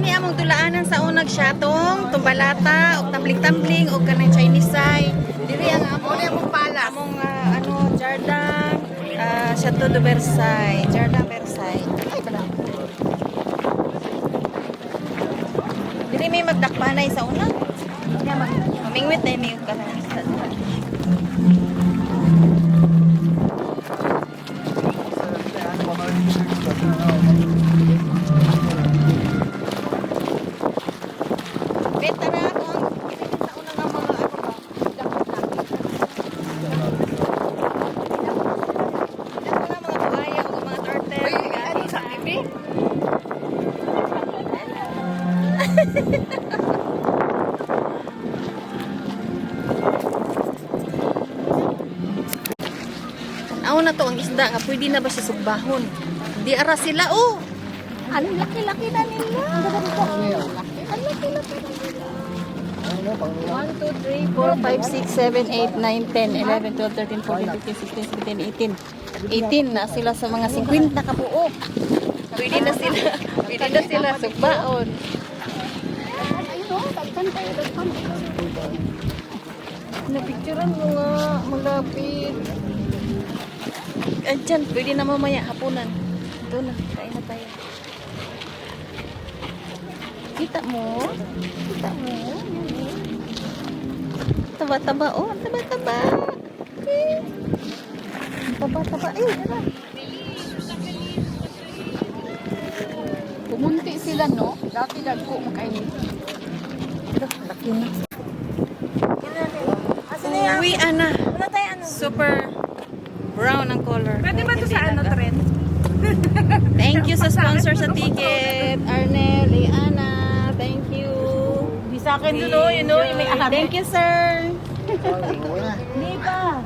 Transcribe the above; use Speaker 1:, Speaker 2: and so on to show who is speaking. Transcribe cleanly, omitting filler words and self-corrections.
Speaker 1: ni among tulaanan sa unag syatong, tumbalata, o tambling-tambling, o kanang Chinese side. Dili ang among Jardin, Chateau de Versailles. Jardin Versailles. Ay, pala. Dili may magdakpanay sa una. Mamingwit na yung kanang isda. Beta na ako ang sa una ng mga mga buhaya o mga turtle. Ano sa bibi? Tanaw na to ang isda nga pwede na ba siya sugbahon? Di ara sila oh. Ang laki-laki na nila. Ang laki-laki na nila. 1, 2, 3, 4, 5, 6, 7, 8, 9, 10, 11, 12, 13, 14, 15, 16, 17, 18. 18 na sila sa mga 50 kabuo. Pwede na sila sugbaon. Napicturean mo nga, malapit. Andyan, pwede na mamaya, hapunan. Ito na, kain na tayo. Kita mo? Kita mo? Taba-taba, oh, taba-taba. Okay. Taba-taba, tara.
Speaker 2: Pumunti sila, no? Dati dagko makainit.
Speaker 1: Laki na. Uwi, Ana. Super brown ang color.
Speaker 3: Pwede ba ito sa ano, trend?
Speaker 1: Thank you sa sponsor sa ticket. Arnel, Ana. Thank you.
Speaker 3: Di sa akin doon, yung may ahari.
Speaker 1: Thank you, sir.
Speaker 3: Hindi pa.